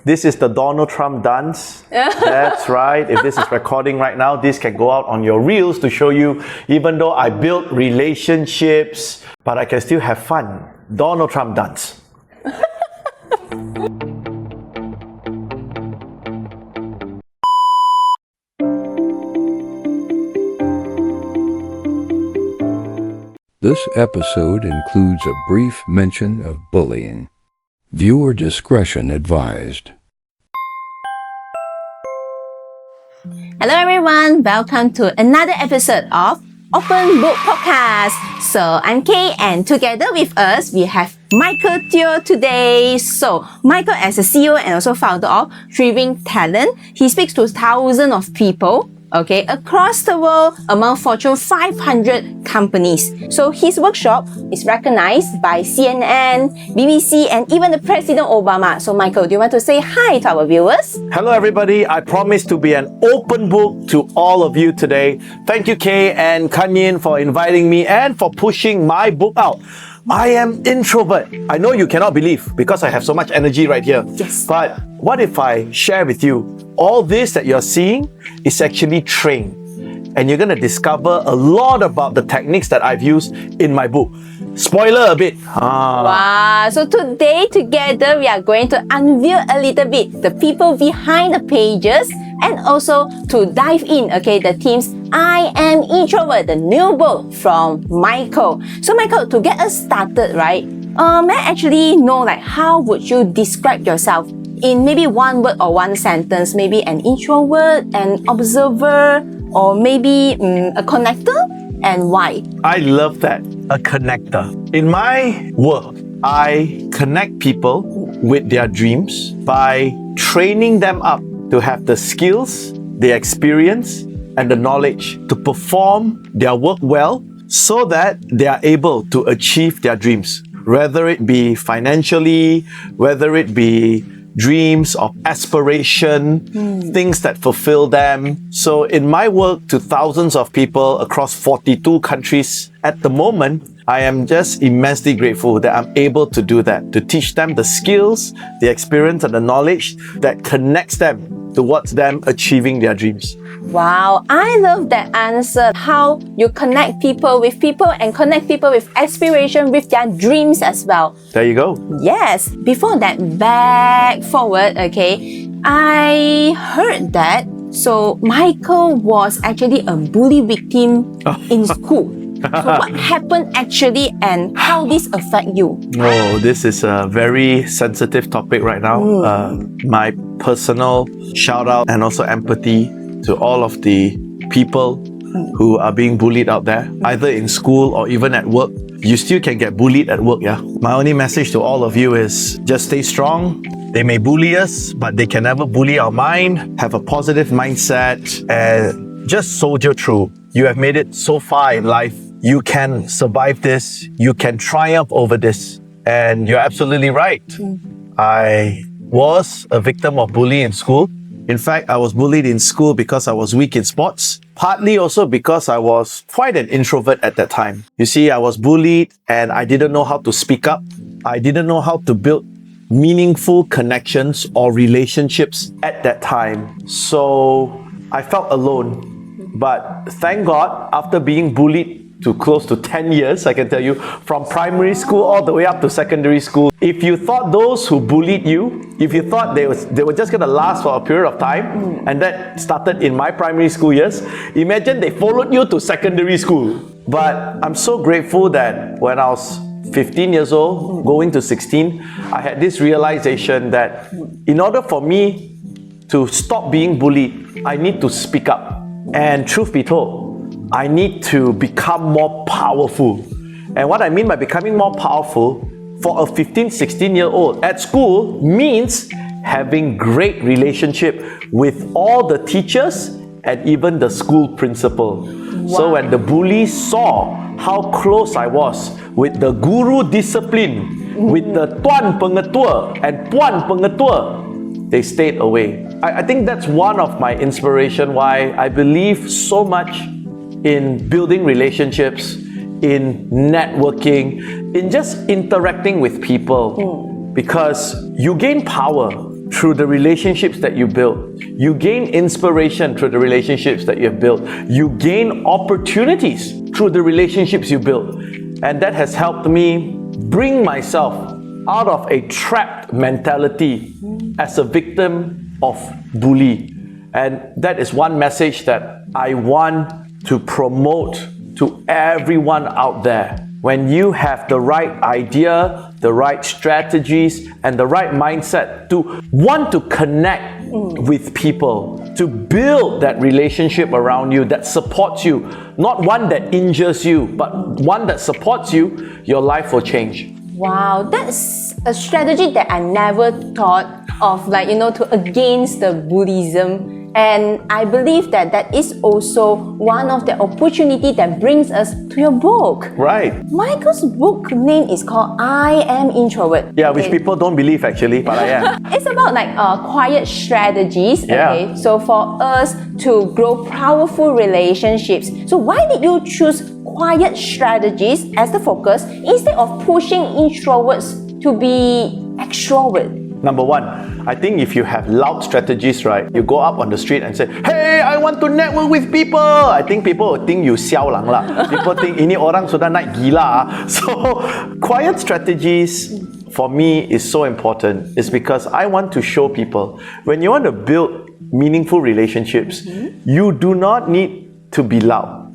This is the Donald Trump dance. That's right. If this is recording right now, this can go out on your reels to show you, even though I built relationships, but I can still have fun. Donald Trump dance. This episode includes a brief mention of bullying. Viewer discretion advised. Hello everyone, welcome to another episode of Openbook Podcast. So I'm Kay and together with us we have Michael Teoh today. So Michael, as a CEO and also founder of Thriving Talent, he speaks to thousands of people across the world among Fortune 500 companies. So his workshop is recognized by CNN, BBC, and even the President Obama. So Michael, do you want to say hi to our viewers? Hello everybody, I promise to be an open book to all of you today. Thank you Kay and Kanyin for inviting me and for pushing my book out. I Am Introvert. I know you cannot believe because I have so much energy right here. Yes. But what if I share with you all this that you're seeing is actually trained, and you're going to discover a lot about the techniques that I've used in my book. Spoiler a bit. Wow, so today together we are going to unveil a little bit the people behind the pages and also to dive in, the themes I Am Introvert, the new book from Michael. So Michael, to get us started, right, may I actually know how would you describe yourself in maybe one word or one sentence? Maybe an introvert, an observer, or maybe a connector, and why? I love that, a connector. In my work, I connect people with their dreams by training them up to have the skills, the experience, and the knowledge to perform their work well so that they are able to achieve their dreams, whether it be financially, whether it be dreams of aspiration, things that fulfill them. So in my work to thousands of people across 42 countries, at the moment, I am just immensely grateful that I'm able to do that, to teach them the skills, the experience, and the knowledge that connects them towards them achieving their dreams. Wow, I love that answer. How you connect people and connect people with aspiration, with their dreams as well. There you go. Yes. Before that, back forward, I heard that so Michael was actually a bully victim in school. So what happened actually and how this affect you? Oh, this is a very sensitive topic right now. My personal shout out and also empathy to all of the people who are being bullied out there, either in school or even at work. You still can get bullied at work, yeah? My only message to all of you is just stay strong. They may bully us, but they can never bully our mind. Have a positive mindset and just soldier through. You have made it so far in life. You can survive this. You can triumph over this. And you're absolutely right. I was a victim of bullying in school. In fact, I was bullied in school because I was weak in sports, partly also because I was quite an introvert at that time. You see, I was bullied and I didn't know how to speak up. I didn't know how to build meaningful connections or relationships at that time. So I felt alone. But thank God, after being bullied to close to 10 years, I can tell you, from primary school all the way up to secondary school. If you thought those who bullied you, if you thought they were just going to last for a period of time, and that started in my primary school years, imagine they followed you to secondary school. But I'm so grateful that when I was 15 years old, going to 16, I had this realization that in order for me to stop being bullied, I need to speak up. And truth be told, I need to become more powerful. And what I mean by becoming more powerful for a 15, 16-year-old at school means having great relationship with all the teachers and even the school principal. Wow. So when the bullies saw how close I was with the guru discipline, with the Tuan Pengetua and Puan Pengetua, they stayed away. I think that's one of my inspiration why I believe so much in building relationships, in networking, in just interacting with people. Because you gain power through the relationships that you build. You gain inspiration through the relationships that you have built. You gain opportunities through the relationships you build. And that has helped me bring myself out of a trapped mentality as a victim of bully. And that is one message that I want to promote to everyone out there. When you have the right idea, the right strategies, and the right mindset to want to connect with people, to build that relationship around you that supports you, not one that injures you, but one that supports you, your life will change. Wow, that's a strategy that I never thought of, to against the Buddhism. And I believe that that is also one of the opportunity that brings us to your book. Right. Michael's book name is called I Am Introvert. Yeah, which people don't believe actually, but I am. It's about quiet strategies. Yeah. Okay, so for us to grow powerful relationships. So why did you choose quiet strategies as the focus instead of pushing introverts to be extrovert? Number one, I think if you have loud strategies, right, you go up on the street and say, hey, I want to network with people. I think people will think you siao lang lah. People think ini orang sudah naik gila. So quiet strategies for me is so important. It's because I want to show people when you want to build meaningful relationships, you do not need to be loud.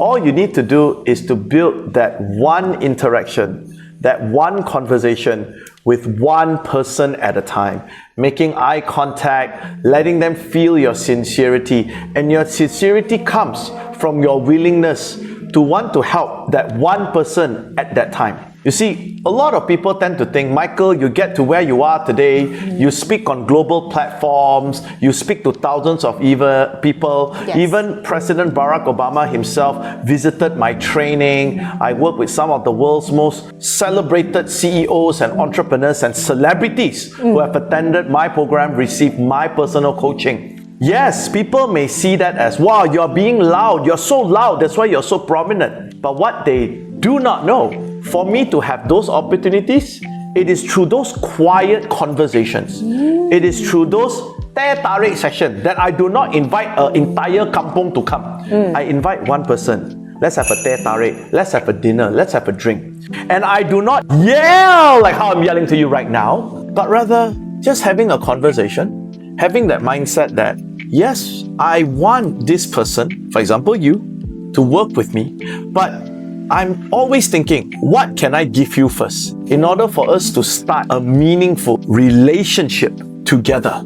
All you need to do is to build that one interaction, that one conversation with one person at a time, making eye contact, letting them feel your sincerity. And your sincerity comes from your willingness to want to help that one person at that time. You see, a lot of people tend to think, Michael, you get to where you are today, you speak on global platforms, you speak to thousands of people. Yes. Even President Barack Obama himself visited my training. I work with some of the world's most celebrated CEOs and entrepreneurs and celebrities who have attended my program, received my personal coaching. Yes, people may see that as, wow, you're being loud, you're so loud, that's why you're so prominent. But what they do not know, for me to have those opportunities, it is through those quiet conversations. It is through those teh tarik sessions that I do not invite an entire kampong to come. I invite one person. Let's have a teh tarik. Let's have a dinner. Let's have a drink. And I do not yell like how I'm yelling to you right now, but rather just having a conversation, having that mindset that, yes, I want this person, for example, you, to work with me, but I'm always thinking, what can I give you first in order for us to start a meaningful relationship together?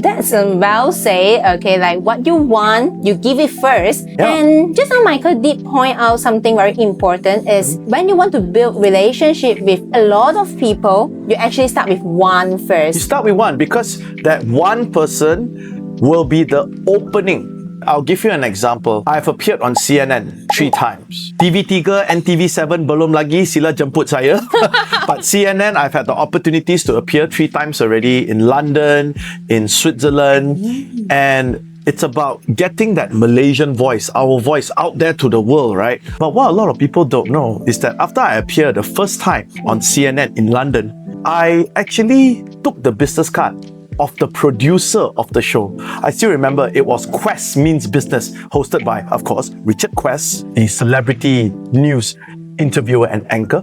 That's well said. Okay, like what you want, you give it first. Yeah. And just now Michael did point out something very important is when you want to build relationship with a lot of people, you actually start with one You first. start with one because that one person will be the opening. I'll give you an example. I've appeared on CNN 3 times. TV3, NTV7 belum lagi, sila jemput saya. But CNN, I've had the opportunities to appear 3 times already in London, in Switzerland. And it's about getting that Malaysian voice, our voice out there to the world, right? But what a lot of people don't know is that after I appeared the first time on CNN in London, I actually took the business card of the producer of the show. I still remember it was Quest Means Business, hosted by, of course, Richard Quest, a celebrity news interviewer and anchor.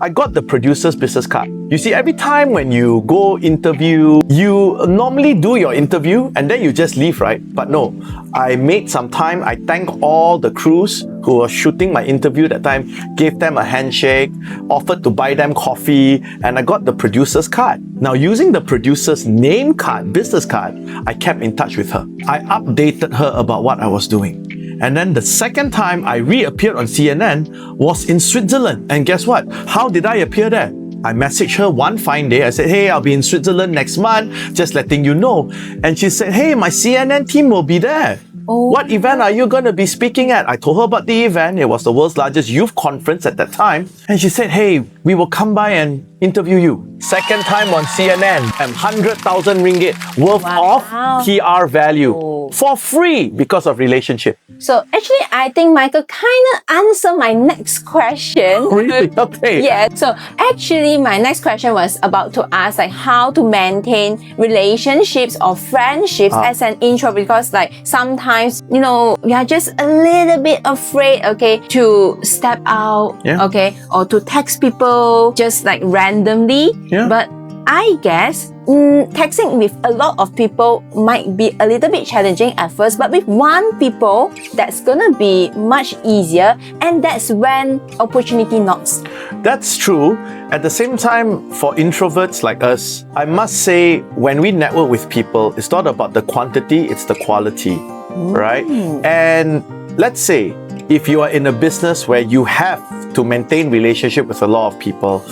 I got the producer's business card. You see, every time when you go interview, you normally do your interview and then you just leave, right? But no, I made some time. I thank all the crews who were shooting my interview that time, gave them a handshake, offered to buy them coffee, and I got the producer's card. Now, using the producer's name card, business card, I kept in touch with her. I updated her about what I was doing. And then the second time I reappeared on CNN was in Switzerland. And guess what? How did I appear there? I messaged her one fine day. I said, hey, I'll be in Switzerland next month, just letting you know. And she said, hey, my CNN team will be there. What event are you going to be speaking at? I told her about the event. It was the world's largest youth conference at that time. And she said, hey, we will come by and interview you. Second time on CNN, 100,000 ringgit worth of PR value for free because of relationship. So actually, I think Michael kind of answered my next question. Really? Okay. Yeah. So actually, my next question was about to ask like how to maintain relationships or friendships as an introvert, because like sometimes, you know, we are just a little bit afraid, okay, to step out, okay, or to text people just like randomly. Yeah. But I guess texting with a lot of people might be a little bit challenging at first, but with one people, that's gonna be much easier, and that's when opportunity knocks. That's true. At the same time, for introverts like us, I must say, when we network with people, it's not about the quantity, it's the quality, right? And let's say, if you are in a business where you have to maintain relationship with a lot of people,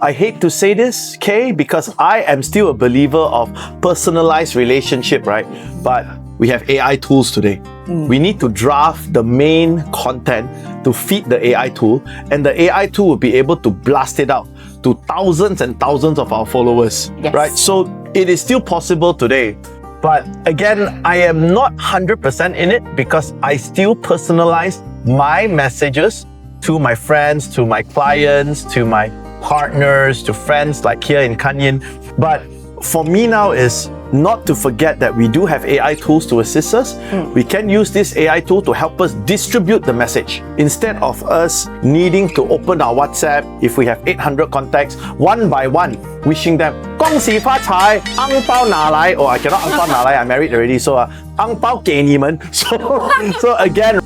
I hate to say this, Kay, because I am still a believer of personalized relationship, right? But we have AI tools today. We need to draft the main content to feed the AI tool, and the AI tool will be able to blast it out to thousands and thousands of our followers, right? So it is still possible today. But again, I am not 100% in it because I still personalize my messages to my friends, to my clients, to my partners, to friends like here in Kanyin. But for me now is not to forget that we do have AI tools to assist us. We can use this AI tool to help us distribute the message. Instead of us needing to open our WhatsApp, if we have 800 contacts, one by one, wishing them, 恭喜发财, ang pao na lai. Oh, I cannot ang pao na lai, I'm married already. So, ang pao 给你们. So again,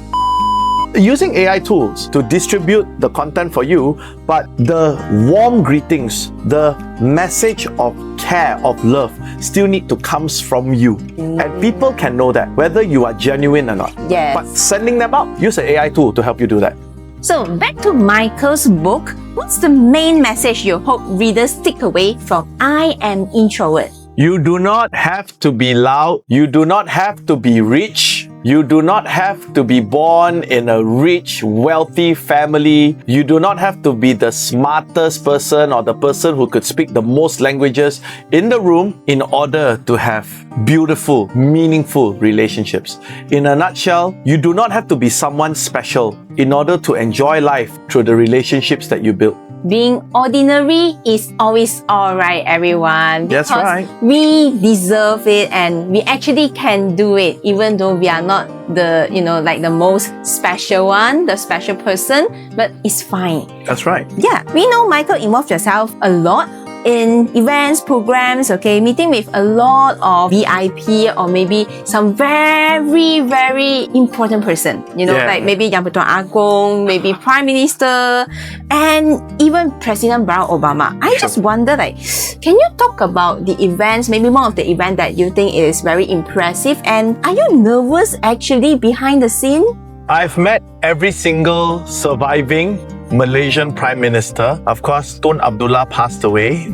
using AI tools to distribute the content for you, but the warm greetings, the message of care, of love, still need to come from you. And people can know that, whether you are genuine or not. Yes. But sending them out, use an AI tool to help you do that. So back to Michael's book, what's the main message you hope readers take away from I Am Introvert? You do not have to be loud. You do not have to be rich. You do not have to be born in a rich, wealthy family. You do not have to be the smartest person or the person who could speak the most languages in the room in order to have beautiful, meaningful relationships. In a nutshell, you do not have to be someone special in order to enjoy life through the relationships that you build. Being ordinary is always alright, everyone. That's Because right. we deserve it and we actually can do it, even though we are not the, you know, like the most special one, the special person, but it's fine. That's right. Yeah, we know Michael involved yourself a lot in events, programs, okay, meeting with a lot of VIP or maybe some very, very important person, you know, like maybe Yang Pertuan Agong, maybe Prime Minister, and even President Barack Obama. I just wonder, like, can you talk about the events, maybe one of the events that you think is very impressive, and are you nervous actually behind the scene? I've met every single surviving Malaysian Prime Minister. Of course, Tun Abdullah passed away.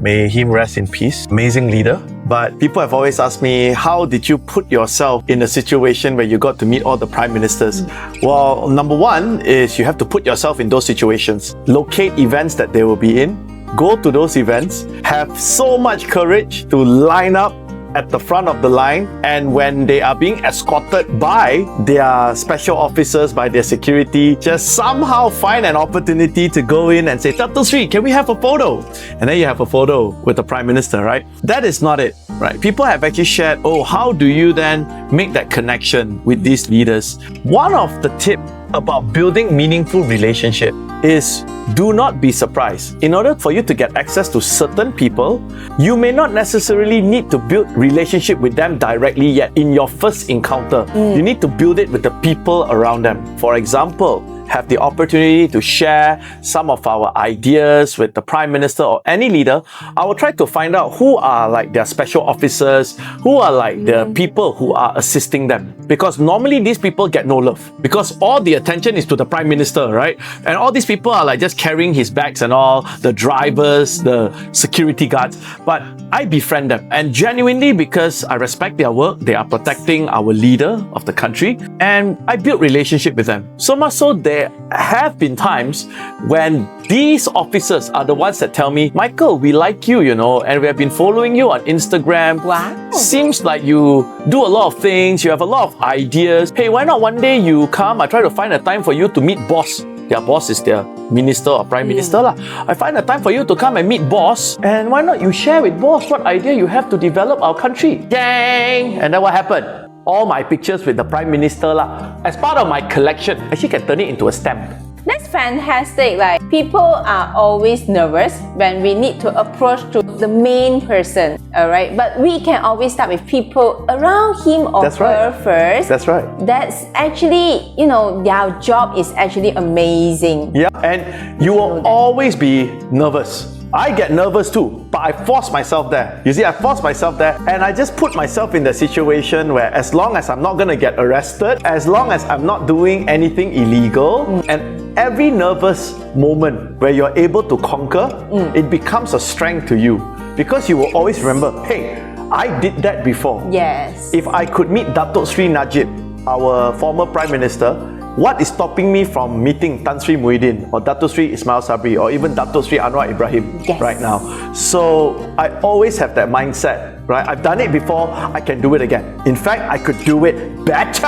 May him rest in peace. Amazing leader. But people have always asked me, how did you put yourself in a situation where you got to meet all the Prime Ministers? Well, number one is you have to put yourself in those situations. Locate events that they will be in. Go to those events. Have so much courage to line up at the front of the line, and when they are being escorted by their special officers, by their security, just somehow find an opportunity to go in and say, Dato Sri, can we have a photo? And then you have a photo with the Prime Minister, right? That is not it, right? People have actually shared, oh, how do you then make that connection with these leaders? One of the tips about building meaningful relationship is do not be surprised. In order for you to get access to certain people, you may not necessarily need to build relationship with them directly yet in your first encounter. You need to build it with the people around them. For example, have the opportunity to share some of our ideas with the Prime Minister or any leader. I will try to find out who are like their special officers, who are like the people who are assisting them. Because normally these people get no love because all the attention is to the Prime Minister, right? And all these people are like just carrying his bags and all, the drivers, the security guards. But I befriend them, and genuinely because I respect their work, they are protecting our leader of the country, and I build relationship with them. So much so they there have been times when these officers are the ones that tell me, Michael, we like you, and we have been following you on Instagram. Wow. Seems like you do a lot of things, you have a lot of ideas. Hey, why not one day you come, I try to find a time for you to meet boss. Their boss is their minister or prime minister lah. I find a time for you to come and meet boss, and why not you share with boss what idea you have to develop our country. Dang! And then what happened? All my pictures with the prime minister lah, as part of my collection, actually can turn it into a stamp. That's fantastic. Like, people are always nervous when we need to approach to the main person, alright? But we can always start with people around him or her first. That's right. That's actually, their job is actually amazing. Yeah, and you will always be nervous. I get nervous too, but I force myself there. You see, I force myself there, and I just put myself in the situation where as long as I'm not going to get arrested, as long as I'm not doing anything illegal, and every nervous moment where you're able to conquer, it becomes a strength to you, because you will always remember, hey, I did that before. Yes. If I could meet Datuk Sri Najib, our former Prime Minister, what is stopping me from meeting Tan Sri Muhyiddin or Datuk Sri Ismail Sabri or even Datuk Sri Anwar Ibrahim right now? So I always have that mindset, right? I've done it before, I can do it again. In fact, I could do it better.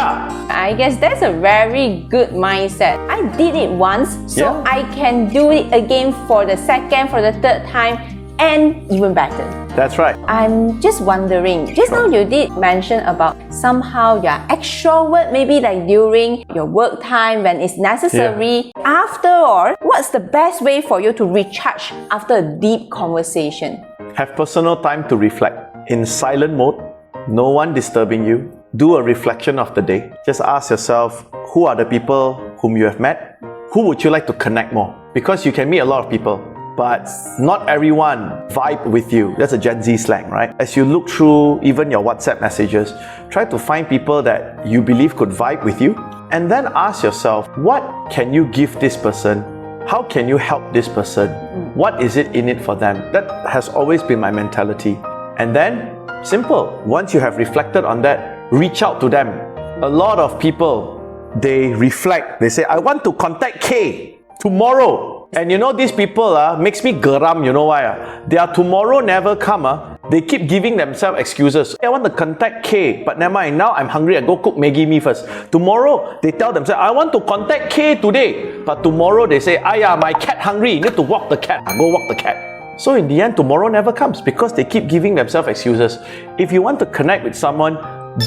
I guess that's a very good mindset. I did it once, so I can do it again for the second, for the third time, and even better. That's right. I'm just wondering, just now you did mention about somehow you're extrovert, maybe like during your work time when it's necessary. After all, what's the best way for you to recharge after a deep conversation? Have personal time to reflect. In silent mode, no one disturbing you. Do a reflection of the day. Just ask yourself, who are the people whom you have met? Who would you like to connect more? Because you can meet a lot of people, but not everyone vibe with you. That's a Gen Z slang, right? As you look through even your WhatsApp messages, try to find people that you believe could vibe with you, and then ask yourself, what can you give this person? How can you help this person? What is it in it for them? That has always been my mentality. And then, simple, once you have reflected on that, reach out to them. A lot of people, they reflect, they say, I want to contact K tomorrow. And these people makes me geram. You know why? Their tomorrow never come. They keep giving themselves excuses. I want to contact K, but never mind. Now I'm hungry. I go cook Maggie mee first. Tomorrow, they tell themselves, I want to contact K today. But tomorrow, they say, my cat hungry. You need to walk the cat. I go walk the cat. So in the end, tomorrow never comes because they keep giving themselves excuses. If you want to connect with someone,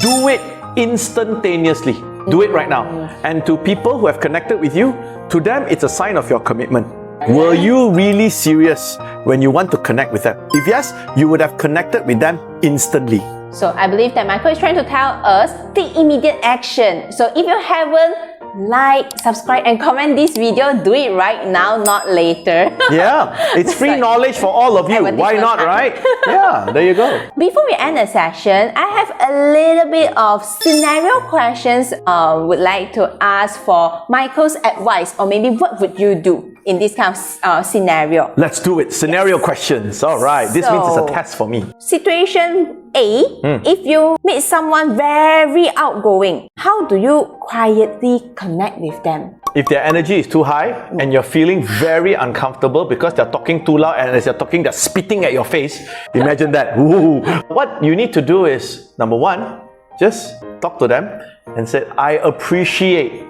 do it instantaneously. Do it right now. And to people who have connected with you, to them, it's a sign of your commitment. Were you really serious when you want to connect with them? If yes, you would have connected with them instantly. So I believe that Michael is trying to tell us, take immediate action. So if you haven't like, subscribe and comment this video, do it right now, not later. Yeah, it's free knowledge for all of you. Why not, right? Yeah, there you go. Before we end the session, I have a little bit of scenario questions would like to ask for Michael's advice, or maybe what would you do in this kind of scenario? Let's do it. Scenario questions. All right. This means it's a test for me. Situation A, if you meet someone very outgoing, how do you quietly connect with them? If their energy is too high and you're feeling very uncomfortable because they're talking too loud, and as you're talking, they're spitting at your face, imagine that. Ooh. What you need to do is, number one, just talk to them and say, I appreciate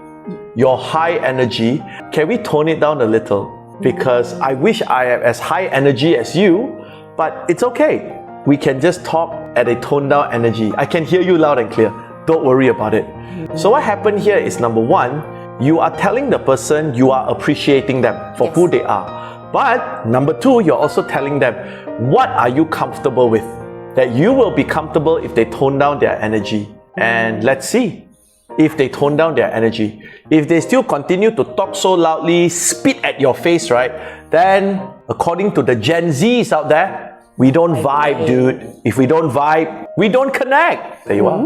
your high energy. Can we tone it down a little? Because I wish I am as high energy as you, but it's okay. We can just talk at a toned down energy. I can hear you loud and clear. Don't worry about it. So what happened here is, number one, you are telling the person you are appreciating them for who they are. But number two, you're also telling them, what are you comfortable with? That you will be comfortable if they tone down their energy. And let's see if they tone down their energy. If they still continue to talk so loudly, spit at your face, right? Then, according to the Gen Zs out there, we don't vibe, dude. If we don't vibe, we don't connect. There you are.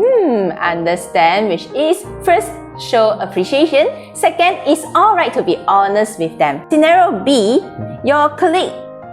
Understand, which is first, show appreciation. Second, it's alright to be honest with them. Scenario B, your colleague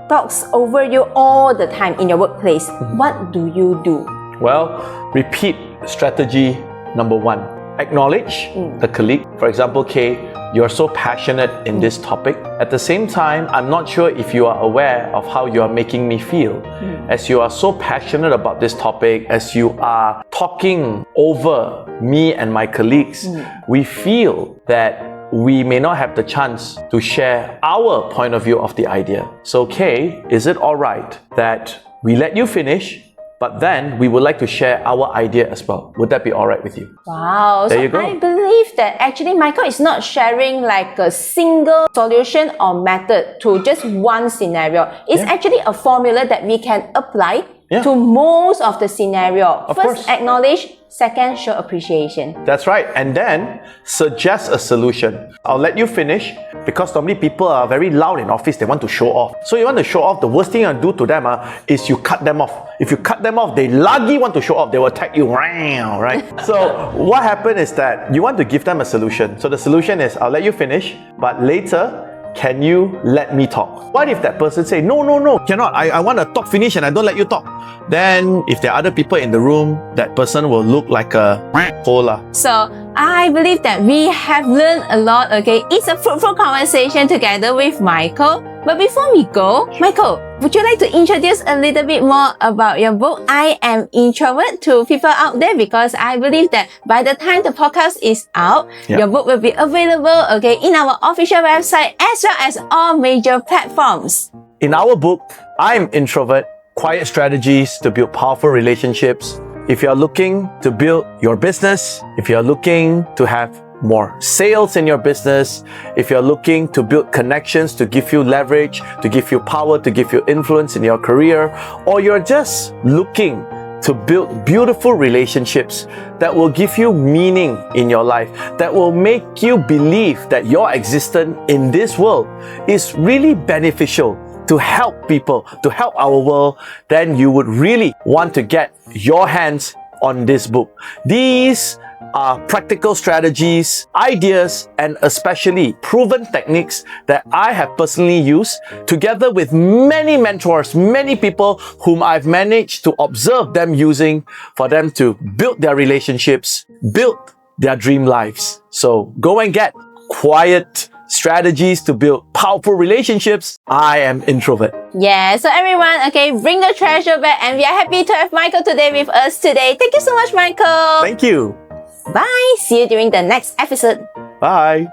talks over you all the time in your workplace. What do you do? Well, repeat strategy number one. acknowledge the colleague. For example, Kay, you're so passionate in this topic. At the same time, I'm not sure if you are aware of how you are making me feel. As you are so passionate about this topic, as you are talking over me and my colleagues, we feel that we may not have the chance to share our point of view of the idea. So, Kay, is it all right that we let you finish, but then we would like to share our idea as well? Would that be all right with you? Wow. There So you go. I believe that actually Michael is not sharing like a single solution or method to just one scenario. It's actually a formula that we can apply to most of the scenario. Of First, course. acknowledge. Second, show appreciation. That's right. And then suggest a solution. I'll let you finish because normally people are very loud in office. They want to show off. So you want to show off, the worst thing you do to them is you cut them off. If you cut them off, they laggy want to show off. They will attack you, right? So what happened is that you want to give them a solution. So the solution is, I'll let you finish, but later, can you let me talk? What if that person say, no, cannot. I want to talk finish and I don't let you talk. Then if there are other people in the room, that person will look like a hole. So I believe that we have learned a lot, okay? It's a fruitful conversation together with Michael. But before we go, Michael, would you like to introduce a little bit more about your book, I Am Introvert, to people out there? Because I believe that by the time the podcast is out, your book will be available, okay, in our official website as well as all major platforms. In our book, I'm Introvert, Quiet Strategies to Build Powerful Relationships. If you're looking to build your business, if you're looking to have more sales in your business, if you're looking to build connections to give you leverage, to give you power, to give you influence in your career, or you're just looking to build beautiful relationships that will give you meaning in your life, that will make you believe that your existence in this world is really beneficial to help people, to help our world, then you would really want to get your hands on this book. These are practical strategies, ideas, and especially proven techniques that I have personally used together with many mentors, many people whom I've managed to observe them using for them to build their relationships, build their dream lives. So go and get Quiet Strategies to Build Powerful Relationships. I Am Introvert. Yeah, so everyone, okay, bring the treasure back, and we are happy to have Michael today with us today. Thank you so much, Michael. Thank you. Bye. See you during the next episode. Bye.